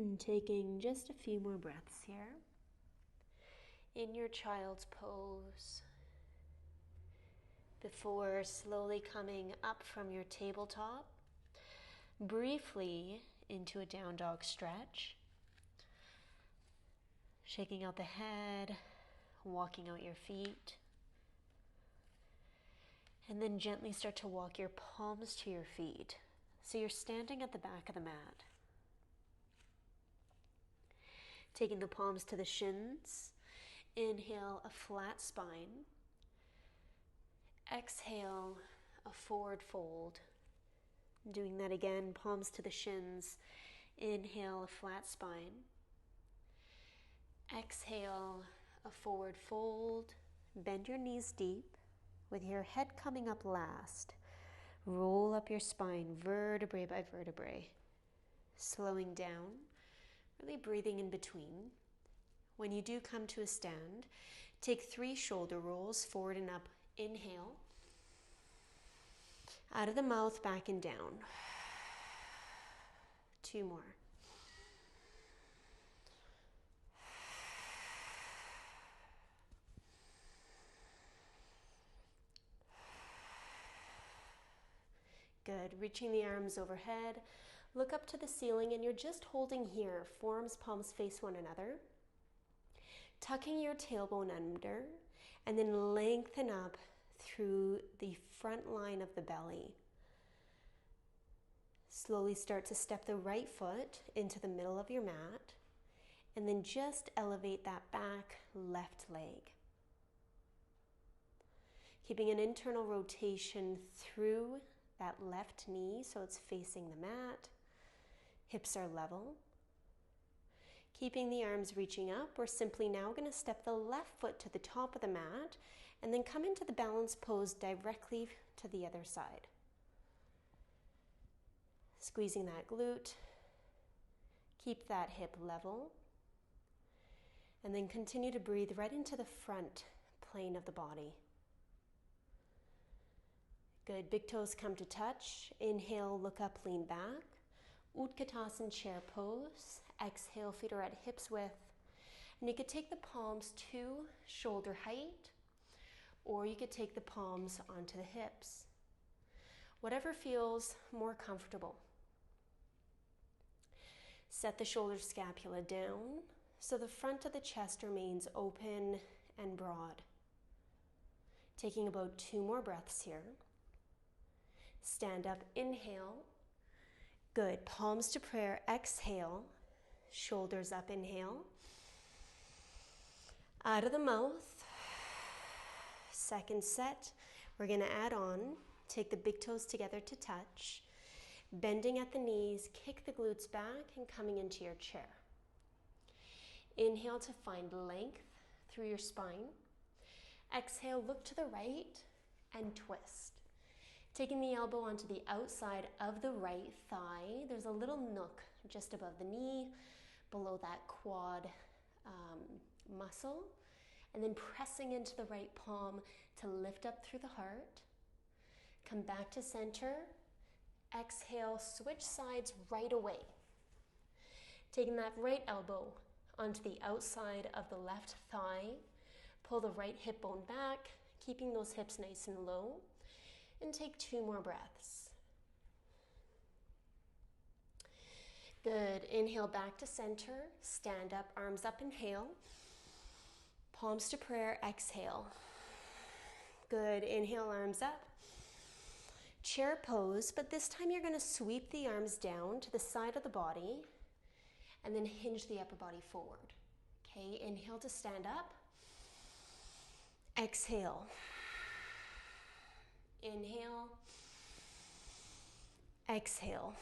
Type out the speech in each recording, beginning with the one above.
And taking just a few more breaths here. In your child's pose, before slowly coming up from your tabletop, briefly into a down dog stretch, shaking out the head, walking out your feet, and then gently start to walk your palms to your feet. So you're standing at the back of the mat. Taking the palms to the shins, inhale a flat spine, exhale a forward fold. Doing that again, palms to the shins, inhale a flat spine, exhale a forward fold, bend your knees deep with your head coming up last. Roll up your spine vertebrae by vertebrae, slowing down, really breathing in between. When you do come to a stand, take 3 shoulder rolls, forward and up. Inhale. Out of the mouth, back and down. 2 more. Good. Reaching the arms overhead. Look up to the ceiling and you're just holding here. Forearms, palms face one another. Tucking your tailbone under and then lengthen up through the front line of the belly. Slowly start to step the right foot into the middle of your mat and then just elevate that back left leg. Keeping an internal rotation through that left knee so it's facing the mat. Hips are level. Keeping the arms reaching up, we're simply now going to step the left foot to the top of the mat and then come into the balance pose directly to the other side. Squeezing that glute. Keep that hip level. And then continue to breathe right into the front plane of the body. Good. Big toes come to touch. Inhale, look up, lean back. Utkatasana chair pose. Exhale, feet are at hips width. And you could take the palms to shoulder height, or you could take the palms onto the hips. Whatever feels more comfortable. Set the shoulder scapula down so the front of the chest remains open and broad. Taking about 2 more breaths here. Stand up, inhale. Good. Palms to prayer, exhale. Shoulders up, inhale. Out of the mouth. Second set, we're going to add on. Take the big toes together to touch. Bending at the knees, kick the glutes back and coming into your chair. Inhale to find length through your spine. Exhale, look to the right and twist. Taking the elbow onto the outside of the right thigh. There's a little nook just above the knee, below that quad muscle. And then pressing into the right palm to lift up through the heart. Come back to center. Exhale, switch sides right away. Taking that right elbow onto the outside of the left thigh. Pull the right hip bone back, keeping those hips nice and low. And take 2 more breaths. Good. Inhale back to center. Stand up, arms up, inhale. Palms to prayer, exhale. Good. Inhale, arms up. Chair pose, but this time you're going to sweep the arms down to the side of the body and then hinge the upper body forward. Okay, inhale to stand up. Exhale. Inhale. Exhale.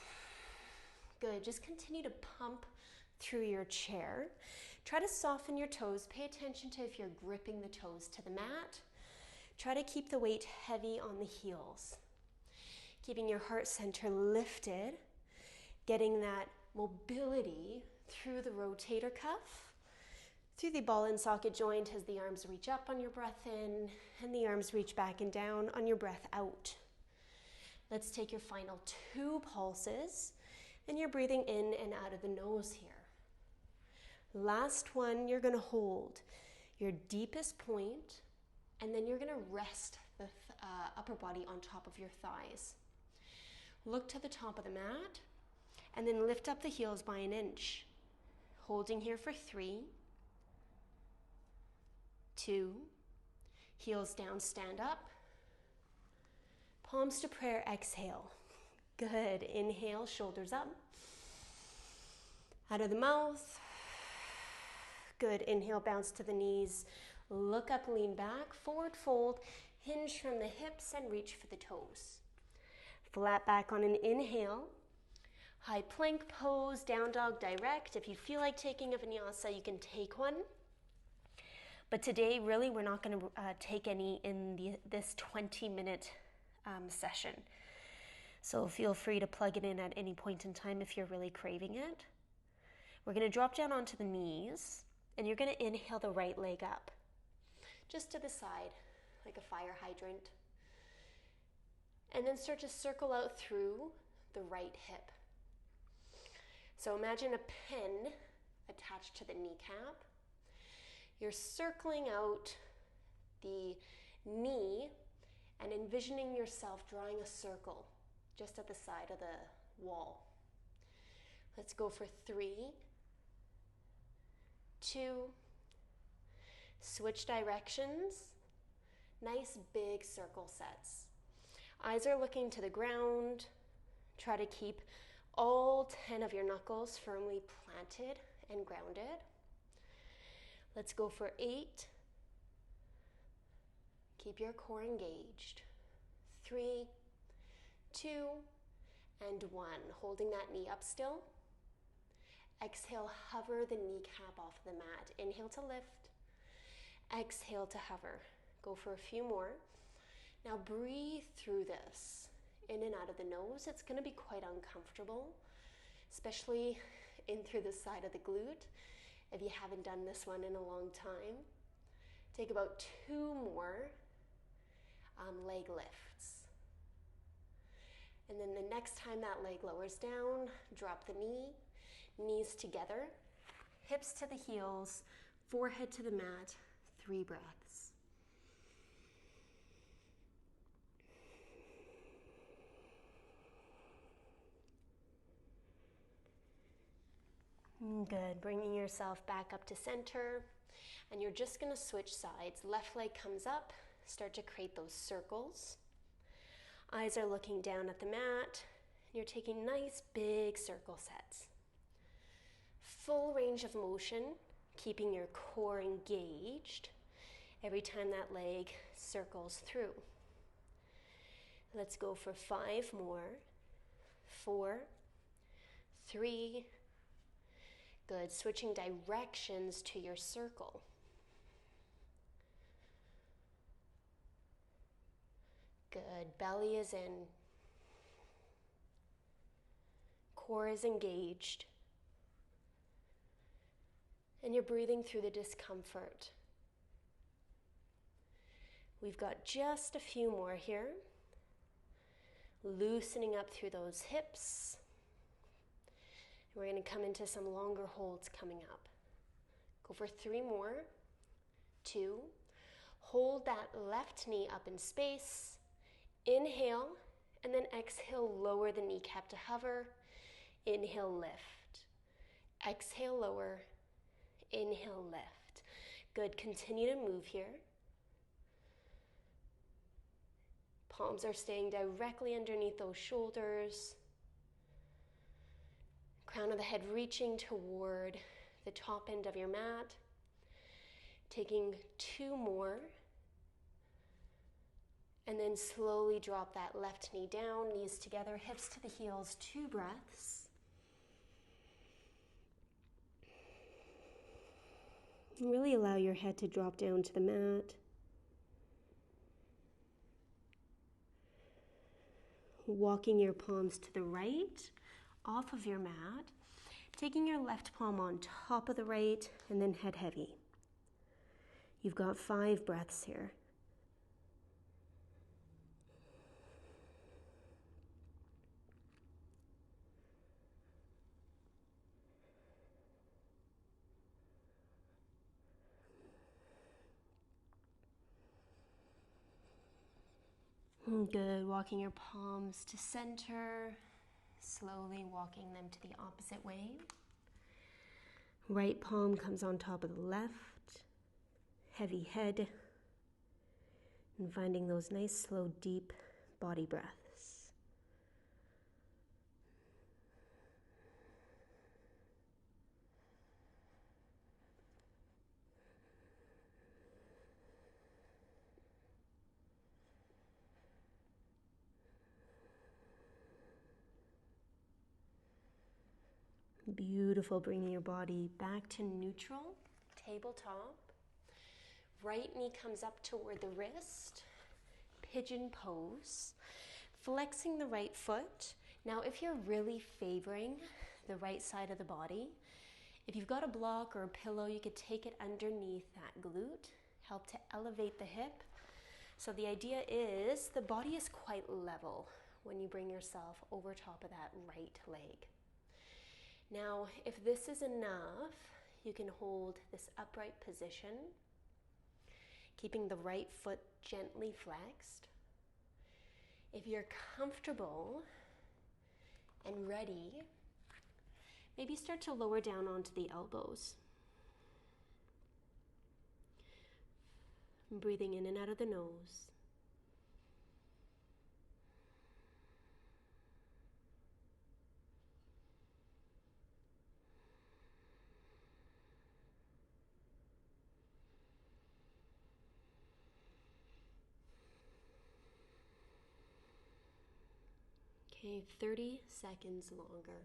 Good. Just continue to pump through your chair. Try to soften your toes. Pay attention to if you're gripping the toes to the mat. Try to keep the weight heavy on the heels. Keeping your heart center lifted. Getting that mobility through the rotator cuff. Through the ball and socket joint as the arms reach up on your breath in and the arms reach back and down on your breath out. Let's take your final 2 pulses and you're breathing in and out of the nose here. Last one, you're going to hold your deepest point, and then you're going to rest the upper body on top of your thighs. Look to the top of the mat, and then lift up the heels by an inch. Holding here for 3, 2, heels down, stand up. Palms to prayer, exhale. Good. Inhale, shoulders up. Out of the mouth. Good. Inhale, bounce to the knees. Look up, lean back, forward fold, hinge from the hips and reach for the toes. Flat back on an inhale. High plank pose, down dog direct. If you feel like taking a vinyasa, you can take one. But today, really, we're not going to take any in this 20-minute session. So feel free to plug it in at any point in time if you're really craving it. We're going to drop down onto the knees, and you're going to inhale the right leg up, just to the side, like a fire hydrant. And then start to circle out through the right hip. So imagine a pen attached to the kneecap. You're circling out the knee and envisioning yourself drawing a circle just at the side of the wall. Let's go for 3, 2, switch directions. Nice big circle sets. Eyes are looking to the ground. Try to keep all 10 of your knuckles firmly planted and grounded. Let's go for 8. Keep your core engaged. 3, 2, and 1. Holding that knee up still. Exhale, hover the kneecap off the mat. Inhale to lift. Exhale to hover. Go for a few more. Now breathe through this. In and out of the nose. It's going to be quite uncomfortable, especially in through the side of the glute if you haven't done this one in a long time. Take about 2 more leg lifts. And then the next time that leg lowers down, drop the knee, knees together, hips to the heels, forehead to the mat, 3 breaths. Good. Bringing yourself back up to center. And you're just going to switch sides. Left leg comes up. Start to create those circles. Eyes are looking down at the mat. You're taking nice big circle sets. Full range of motion, keeping your core engaged every time that leg circles through. Let's go for 5 more. 4, 3. Good. Switching directions to your circle. Good. Belly is in. Core is engaged. And you're breathing through the discomfort. We've got just a few more here. Loosening up through those hips. We're going to come into some longer holds coming up. Go for 3 more. 2. Hold that left knee up in space. Inhale, and then exhale, lower the kneecap to hover. Inhale, lift. Exhale, lower. Inhale, lift. Good. Continue to move here. Palms are staying directly underneath those shoulders. Crown of the head reaching toward the top end of your mat. Taking 2 more. And then slowly drop that left knee down, knees together, hips to the heels, 2 breaths. And really allow your head to drop down to the mat. Walking your palms to the right, off of your mat, taking your left palm on top of the right, and then head heavy. You've got 5 breaths here. Good. Walking your palms to center, slowly walking them to the opposite way. Right palm comes on top of the left, heavy head, and finding those nice, slow, deep body breaths. Beautiful, bringing your body back to neutral, tabletop. Right knee comes up toward the wrist, pigeon pose, flexing the right foot. Now, if you're really favoring the right side of the body, if you've got a block or a pillow, you could take it underneath that glute, help to elevate the hip. So the idea is the body is quite level when you bring yourself over top of that right leg. Now, if this is enough, you can hold this upright position, keeping the right foot gently flexed. If you're comfortable and ready, maybe start to lower down onto the elbows. Breathing in and out of the nose. Okay, 30 seconds longer.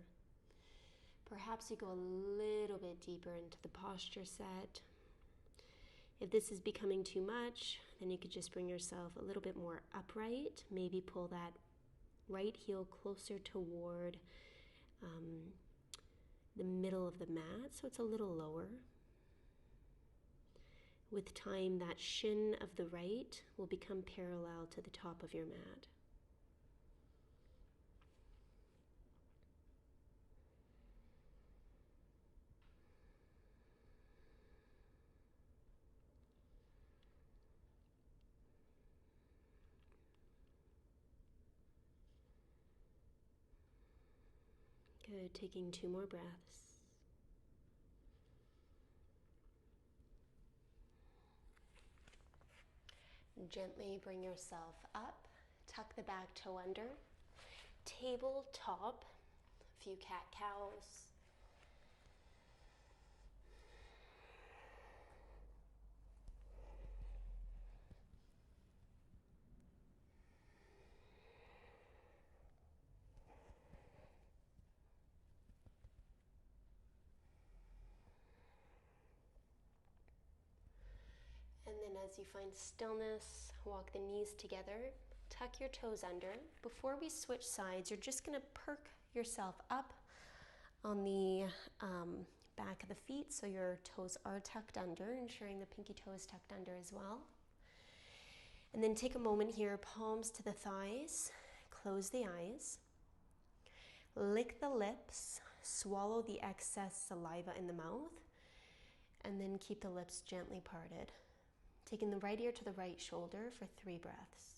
Perhaps you go a little bit deeper into the posture set. If this is becoming too much, then you could just bring yourself a little bit more upright. Maybe pull that right heel closer toward the middle of the mat, so it's a little lower. With time, that shin of the right will become parallel to the top of your mat. Good, taking 2 more breaths. Gently bring yourself up, tuck the back toe under, tabletop, a few cat-cows. And then as you find stillness, walk the knees together, tuck your toes under. Before we switch sides, you're just going to perk yourself up on the back of the feet so your toes are tucked under, ensuring the pinky toe is tucked under as well. And then take a moment here, palms to the thighs, close the eyes, lick the lips, swallow the excess saliva in the mouth, and then keep the lips gently parted. Taking the right ear to the right shoulder for 3 breaths.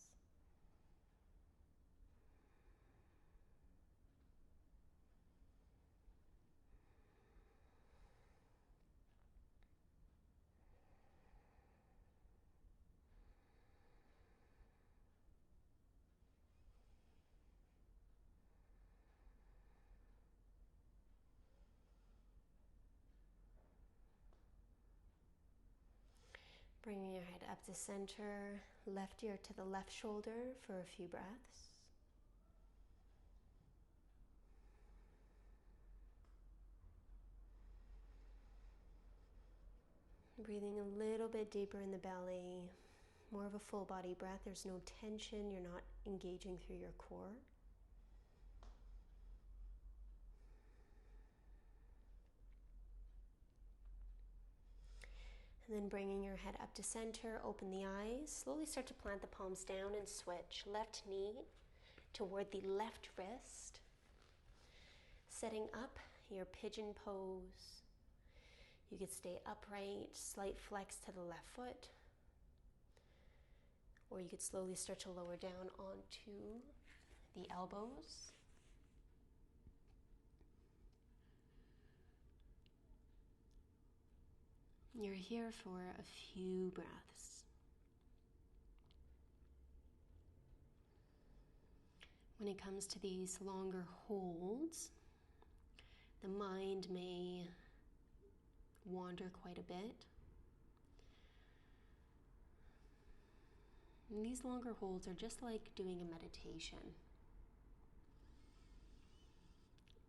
Bringing your head up to center, left ear to the left shoulder for a few breaths. Breathing a little bit deeper in the belly, more of a full body breath. There's no tension, you're not engaging through your core. And then bringing your head up to center, open the eyes. Slowly start to plant the palms down and switch. Left knee toward the left wrist. Setting up your pigeon pose. You could stay upright, slight flex to the left foot. Or you could slowly start to lower down onto the elbows. You're here for a few breaths. When it comes to these longer holds, the mind may wander quite a bit. And these longer holds are just like doing a meditation.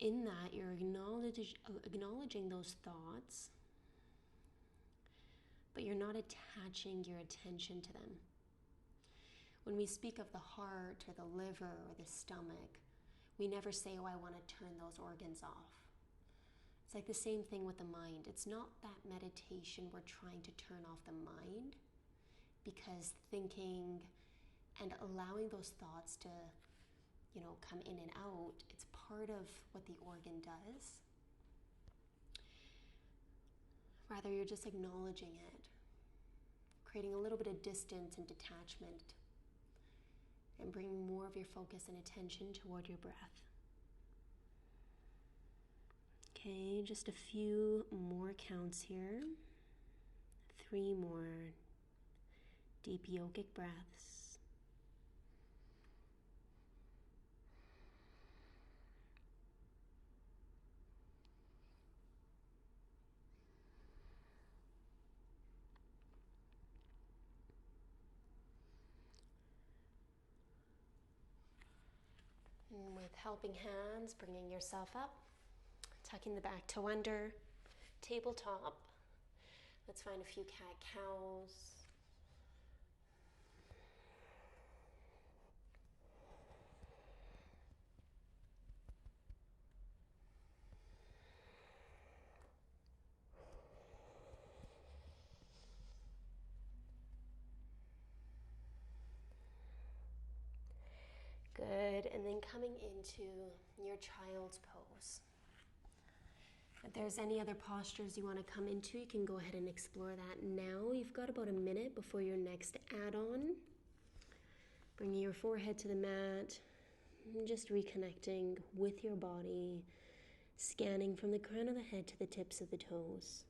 In that, you're acknowledging those thoughts, but you're not attaching your attention to them. When we speak of the heart or the liver or the stomach, we never say, oh, I want to turn those organs off. It's like the same thing with the mind. It's not that meditation we're trying to turn off the mind, because thinking and allowing those thoughts to, come in and out, it's part of what the organ does. Rather, you're just acknowledging it, creating a little bit of distance and detachment, and bringing more of your focus and attention toward your breath. Okay, just a few more counts here. 3 more deep yogic breaths. And with helping hands, bringing yourself up, tucking the back toe under, tabletop. Let's find a few cat-cows. Good, and then coming into your child's pose. If there's any other postures you want to come into, you can go ahead and explore that now. You've got about a minute before your next add-on. Bringing your forehead to the mat, and just reconnecting with your body, scanning from the crown of the head to the tips of the toes.